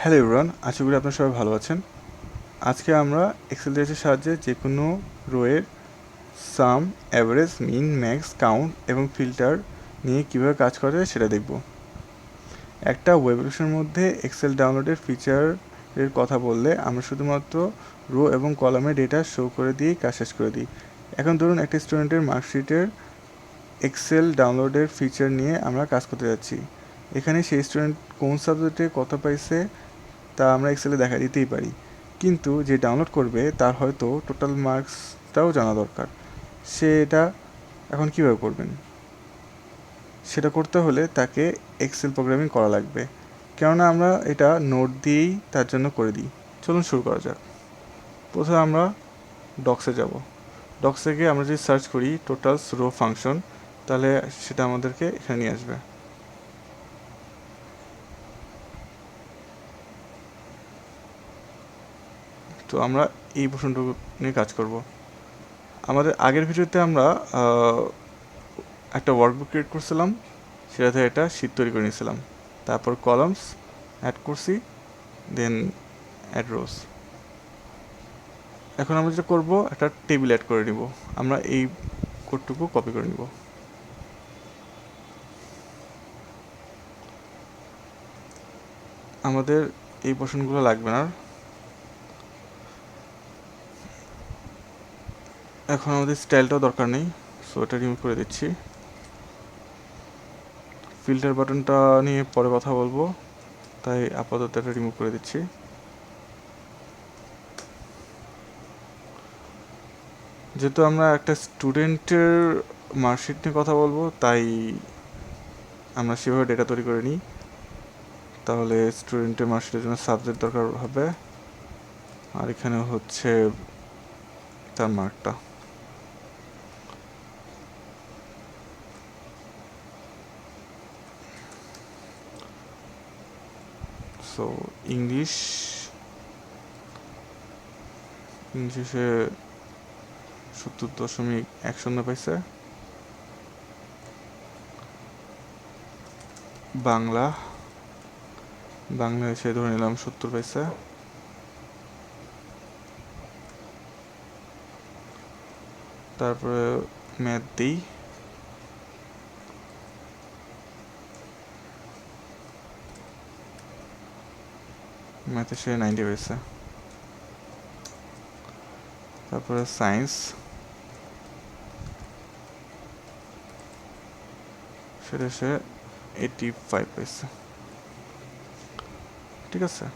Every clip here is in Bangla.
হ্যালো এভরিওয়ান, আশা করি আপনারা সবাই ভালো আছেন। আজকে আমরা এক্সেল ডেটার সাহায্যে যে কোনো রোয়ের সাম, অ্যাভারেজ, মিন, ম্যাক্স, কাউন্ট এবং ফিল্টার নিয়ে কীভাবে কাজ করে সেটা দেখব। একটা ওয়েব অ্যাপ্লিকেশনের মধ্যে এক্সেল ডাউনলোডের ফিচারের কথা বললে আমরা শুধুমাত্র রো এবং কলামে ডেটা শো করে দিয়েই কাজ শেষ করে দিই। এখন ধরুন একটা স্টুডেন্টের মার্কশিটের এক্সেল ডাউনলোডের ফিচার নিয়ে আমরা কাজ করতে যাচ্ছি। এখানে সেই স্টুডেন্ট কোন সাবজেক্টে কত পাইছে তা আমরা এক্সেলে দেখা দিতেই পারি, কিন্তু যে ডাউনলোড করবে তার হয়তো টোটাল মার্কসটাও জানা দরকার। সে এটা এখন কীভাবে করবেন? সেটা করতে হলে তাকে এক্সেল প্রোগ্রামিং করা লাগবে, কেননা আমরা এটা নোট দিয়েই তার জন্য করে দিই। চলুন শুরু করা যাক। প্রথমে আমরা ডক্সে যাব। ডক্সে গিয়ে আমরা যদি সার্চ করি টোটালস রো ফাংশন, তাহলে সেটা আমাদেরকে এখানে নিয়ে আসবে। তো আমরা এই পোর্শনটুকু নিয়ে কাজ করব। আমাদের আগের ভিডিওতে আমরা একটা ওয়ার্কবুক ক্রিয়েট করছিলাম, সেটা থেকে একটা শীট তৈরি করে নিয়েছিলাম। তারপর কলামস অ্যাড করছি, দেন অ্যাড রোজ। এখন আমরা যেটা করবো, একটা টেবিল অ্যাড করে নিব। আমরা এই কোডটুকু কপি করে নিব। আমাদের এই পোর্শনগুলো লাগবে না। এখন আমাদের স্টাইলটাও দরকার নেই, সো এটা রিমুভ করে দিচ্ছি। ফিল্টার বাটনটা নিয়ে পরে কথা বলবো, তাই আপাতত এটা রিমুভ করে দিচ্ছি। যেহেতু আমরা একটা স্টুডেন্টের মার্কশিট নিয়ে কথা বলবো, তাই আমরা সেভাবে ডেটা তৈরি করে নিই। তাহলে স্টুডেন্টের মার্কশিটের জন্য সাবজেক্ট দরকার হবে, আর এখানে হচ্ছে তার মার্কটা। সো ইংলিশে 70.10 পাইছে। বাংলাদেশে ধরে নিলাম 70 পাইছে। তারপরে ম্যাথ দিই, ম্যাথে সে 90 পাইছে। তারপরে সায়েন্স, সেটা সে 85 পাইছে। ঠিক আছে,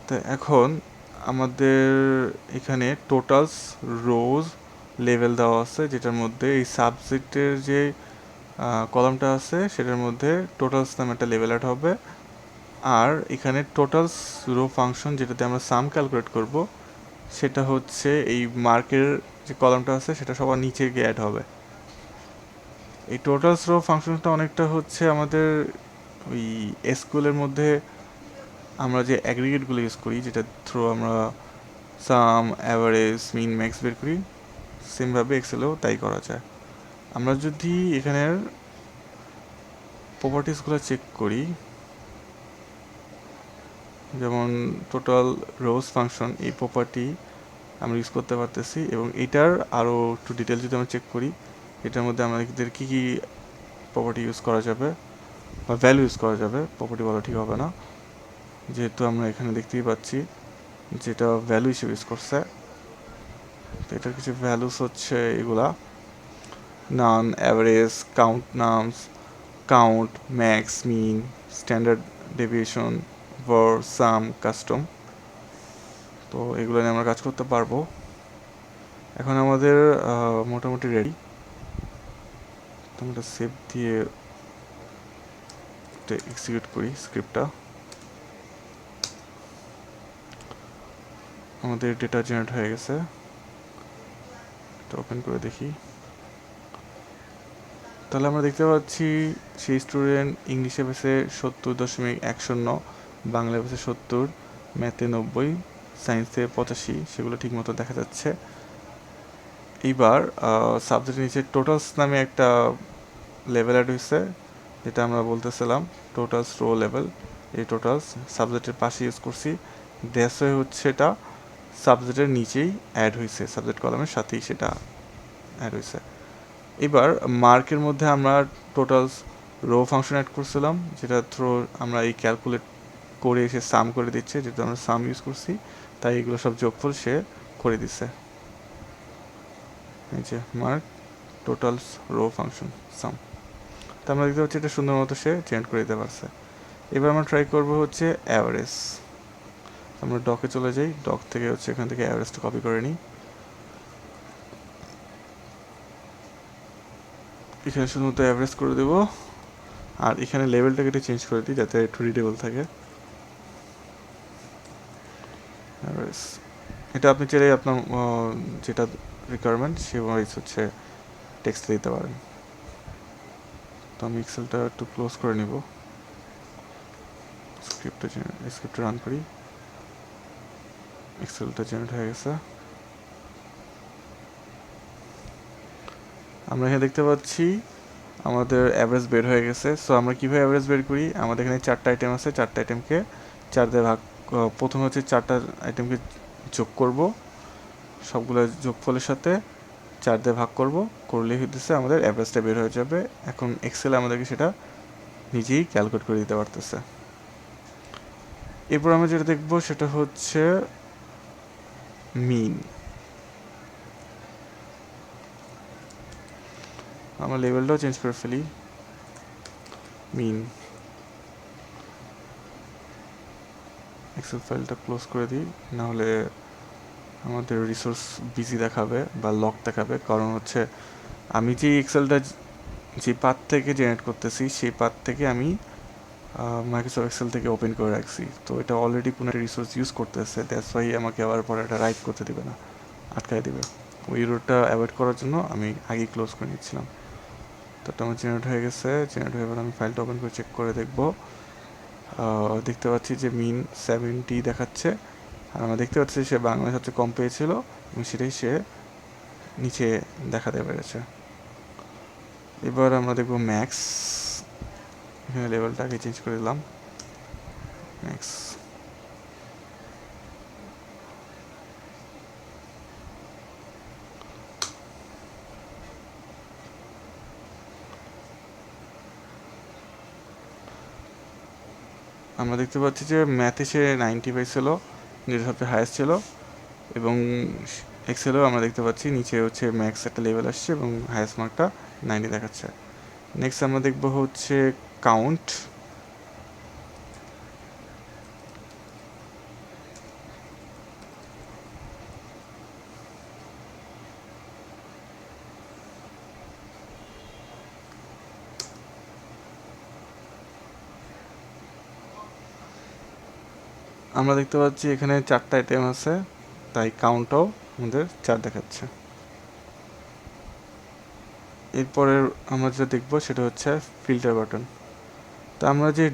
তো এখন আমাদের এখানে টোটালস রোজ লেভেল দেওয়া আছে, যেটার মধ্যে এই সাবজেক্টের যে কলামটা আছে সেটার মধ্যে টোটালস নামে একটা লেভেল অ্যাড হবে। আর এখানে টোটালস রো ফাংশন, যেটাতে আমরা সাম ক্যালকুলেট করব, সেটা হচ্ছে এই মার্কের যে কলামটা আছে সেটা সবার নিচে গিয়ে অ্যাড হবে। এই টোটালস রো ফাংশনটা অনেকটা হচ্ছে আমাদের ওই এসকিউএলের মধ্যে আমরা যে অ্যাগ্রিগেটগুলো ইউজ করি, যেটা থ্রু আমরা সাম, অ্যাভারেজ, মিন, ম্যাক্স বের করি, সেমভাবে এক্সেলেও তাই করা যায়। আমরা যদি এখানের প্রপার্টিসগুলো চেক করি, যেমন টোটাল রোজ ফাংশন, এই প্রপার্টি আমরা ইউজ করতে পারতেছি, এবং এটার আরও একটু ডিটেল যদি আমরা চেক করি, এটার মধ্যে আমাদের কী কী প্রপার্টি ইউজ করা যাবে বা ভ্যালু ইউজ করা যাবে, প্রপার্টি বলা ঠিক হবে না, যেহেতু আমরা এখানে দেখতেই পাচ্ছি যেটা ভ্যালু হিসেবে ইউজ করছে। তো এটার কিছু ভ্যালুস হচ্ছে এগুলা: none, average, count nums, count, max, min, standard deviation, var, sum, custom. তো এগুলো নিয়ে আমরা কাজ করতে পারবো। এখন আমাদের মোটামুটি রেডি। আমরা সেভ দিয়ে এক্সিকিউট করি স্ক্রিপ্টটা। আমাদের ডেটা জেনারেট হয়ে গেছে, এটা ওপেন করে দেখি। তাহলে আমরা দেখতে পাচ্ছি সেই স্টুডেন্ট ইংলিশে পেয়েছে 70.10, বাংলা পেয়েছে 70, ম্যাথে 90, সায়েন্সে 85, সেগুলো ঠিকমতো দেখা যাচ্ছে। এইবার সাবজেক্টের নিচে টোটালস নামে একটা লেভেল অ্যাড হয়েছে, যেটা আমরা বলতেছিলাম টোটালস রো লেভেল। এই টোটালস সাবজেক্টের পাশে ইউজ করছি, দ্যাটস ওয়াই হচ্ছে এটা সাবজেক্টের নিচেই অ্যাড হয়েছে, সাবজেক্ট কলামের সাথেই সেটা অ্যাড হয়েছে। এবার মার্কের মধ্যে আমরা টোটালস রো ফাংশন অ্যাড করছিলাম, যেটা থ্রু আমরা এই ক্যালকুলেট করে এসে সাম করে দিচ্ছে, যেহেতু আমরা সাম ইউজ করছি তাই এগুলো সব যোগফল সে করে দিচ্ছে। এই যে মার্ক টোটালস রো ফাংশন সাম, তো আমরা দেখতে পাচ্ছি এটা সুন্দর মতো সে জেনারেট করে দিতে পারছে। এবার আমরা ট্রাই করবো হচ্ছে অ্যাভারেজ। আমরা ডকে চলে যাই, ডক থেকে হচ্ছে এখান থেকে অ্যাভারেজটা কপি করে নিই, এখানে শুধুমাত্র অ্যাভারেজ করে দেবো, আর এখানে লেভেলটাকে একটু চেঞ্জ করে দিই যাতে একটু রিডেবল থাকে। অ্যাভারেজ এটা আপনি চাইলে আপনার যেটা রিকোয়ারমেন্ট সেভাবে হচ্ছে টেক্সট দিতে পারেন। তো আমি এক্সেলটা একটু ক্লোজ করে নিব, স্ক্রিপ্টটা রান করি, এক্সেলটা জেনারেট হয়ে গেছে। আমরা এখানে দেখতে পাচ্ছি আমাদের অ্যাভারেজ বের হয়ে গেছে। সো আমরা কীভাবে অ্যাভারেজ বের করি, আমাদের এখানে 4টা আইটেম আছে, 4টা আইটেমকে 4 দিয়ে ভাগ, প্রথমে হচ্ছে 4টা আইটেমকে যোগ করব, সবগুলো যোগফলের সাথে 4 দিয়ে ভাগ করব, করলেই হইতেছে আমাদের অ্যাভারেজটা বের হয়ে যাবে। এখন এক্সেলে আমাদেরকে সেটা নিজেই ক্যালকুলেট করে দিতে পারতেছে। এরপর আমরা যেটা দেখব সেটা হচ্ছে মিন। আমরা লেভেলটাও চেঞ্জ করে ফেলি, মিন। এক্সেল ফাইলটা ক্লোজ করে দিই, নাহলে আমাদের রিসোর্স বিজি দেখাবে বা লক দেখাবে, কারণ হচ্ছে আমি যে এক্সেলটা যে পাথ থেকে জেনারেট করতেছি সেই পাথ থেকে আমি মাইক্রোসফট এক্সেল থেকে ওপেন করে রাখছি, তো এটা অলরেডি কোনো একটা রিসোর্স ইউজ করতেছে, দ্যাটস ওয়াই আমাকে আবার পরে এটা রাইট করতে দেবে না, আটকায় দেবে। ওই রোডটা অ্যাভয়েড করার জন্য আমি আগেই ক্লোজ করে নিচ্ছিলাম। তো এটা আমার জেনারেট হয়ে গেছে, জেনারেট হয়ে এবার আমি ফাইলটা ওপেন করে চেক করে দেখবো। দেখতে পাচ্ছি যে মিন 70 দেখাচ্ছে, আর আমরা দেখতে পাচ্ছি সে বাংলায় সবচেয়ে কম পেয়েছিল এবং সেটাই সে নিচে দেখাতে পেরেছে। এবার আমরা দেখব ম্যাক্স, এখানে লেভেলটাকে চেঞ্জ করে দিলাম, ম্যাক্স। আমরা দেখতে পাচ্ছি যে ম্যাথে সে 90 পাইছিল, যেটা সবচেয়ে হায়েস্ট ছিল, এবং এক্সেলেও আমরা দেখতে পাচ্ছি নিচে হচ্ছে ম্যাক্স একটা লেভেল আসছে এবং হায়েস্ট মার্কটা 90 দেখাচ্ছে। নেক্সট আমরা দেখব হচ্ছে কাউন্ট। আমরা দেখতে পাচ্ছি এখানে 4টা আইটেম আছে, তাই কাউন্টও আমাদের 4 দেখাচ্ছে। এরপরে আমরা যেটা দেখব সেটা হচ্ছে ফিল্টার বাটন। তো আমরা যে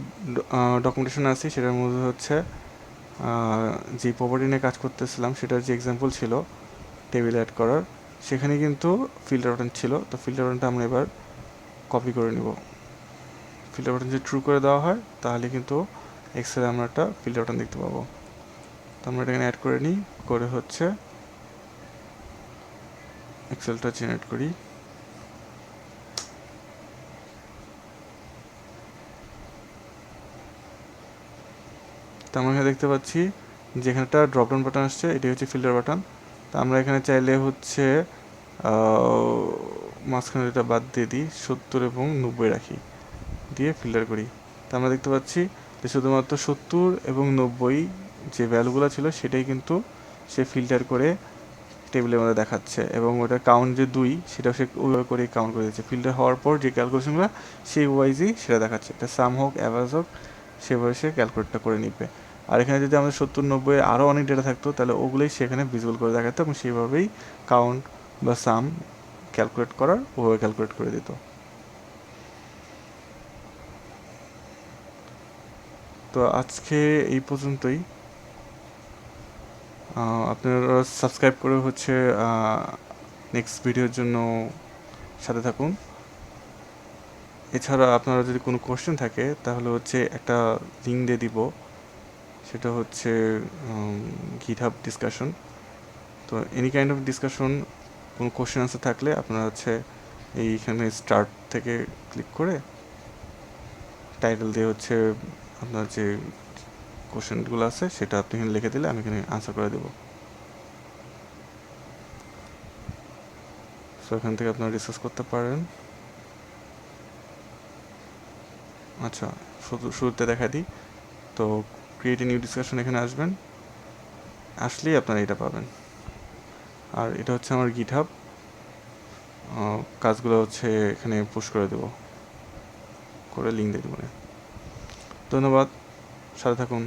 ডকুমেন্টেশন আছি সেটার মধ্যে হচ্ছে যে প্রপার্টি নিয়ে কাজ করতেছিলাম সেটার যে এক্সাম্পল ছিল টেবিল অ্যাড করার, সেখানে কিন্তু ফিল্টার বাটন ছিল। তো ফিল্টার বাটনটা আমরা এবার কপি করে নিব। ফিল্টার বাটন যদি ট্রু করে দেওয়া হয় তাহলে কিন্তু এক্সেলে আমরা একটা ফিল্টার বাটন দেখতে পাবো। তো আমরা এখানে অ্যাড করে নিই, করে হচ্ছে এক্সেলটা জেনারেট করি। তো আমরা এখানে দেখতে পাচ্ছি যেখানে একটা ড্রপডাউন বাটন আসছে, এটি হচ্ছে ফিল্টার বাটন। তো আমরা এখানে চাইলে হচ্ছে মাঝখানে এটা বাদ দিয়ে দিই, 70 এবং 90 রাখি, দিয়ে ফিল্টার করি। তো আমরা দেখতে পাচ্ছি যে শুধুমাত্র 70 এবং 90 যে ভ্যালুগুলো ছিল সেটাই কিন্তু সে ফিল্টার করে টেবিলের মধ্যে দেখাচ্ছে, এবং ওটা কাউন্ট যে 2 সেটাও সে ওইভাবে করে কাউন্ট করে দিচ্ছে। ফিল্টার হওয়ার পর যে ক্যালকুলেশনগুলো সেই ওয়াইজই সেটা দেখাচ্ছে, এটা সাম হোক অ্যাভারেজ হোক সেভাবে সে ক্যালকুলেটটা করে নিবে। আর এখানে যদি আমাদের 70 90 আরও অনেক ডেটা থাকতো তাহলে ওগুলোই সেখানে ভিজুয়াল করে দেখাতো এবং সেইভাবেই কাউন্ট বা সাম ক্যালকুলেট করার ওভাবে ক্যালকুলেট করে দিত। তো আজকে এই পর্যন্তই। আপনারা সাবস্ক্রাইব করে হচ্ছে নেক্সট ভিডিওর জন্য সাথে থাকুন। এছাড়া আপনারা যদি কোনো কোশ্চেন থাকে তাহলে হচ্ছে একটা লিঙ্ক দিয়ে দিব, সেটা হচ্ছে গিটহাব ডিসকাশন। তো এনি কাইন্ড অফ ডিসকাশন, কোনো কোশ্চেন আনসার থাকলে আপনারা হচ্ছে এইখানে স্টার্ট থেকে ক্লিক করে টাইটেল দিয়ে হচ্ছে আপনার যে কোশ্চেনগুলো আছে সেটা আপনি এখানে লিখে দিলে আমি এখানে আনসার করে দেবো। সো এখান থেকে আপনারা ডিসকাস করতে পারেন। আচ্ছা, শুরুতে দেখা দিই। তো ক্রিয়েট এ নিউ ডিসকাশন এখানে আসবেন, আসলেই আপনারা এটা পাবেন। আর এটা হচ্ছে আমার গিটহাব, কাজগুলো হচ্ছে এখানে পুশ করে দেবো, করে লিঙ্ক দিয়ে দেবো। ধন্যবাদ, সাথে থাকুন।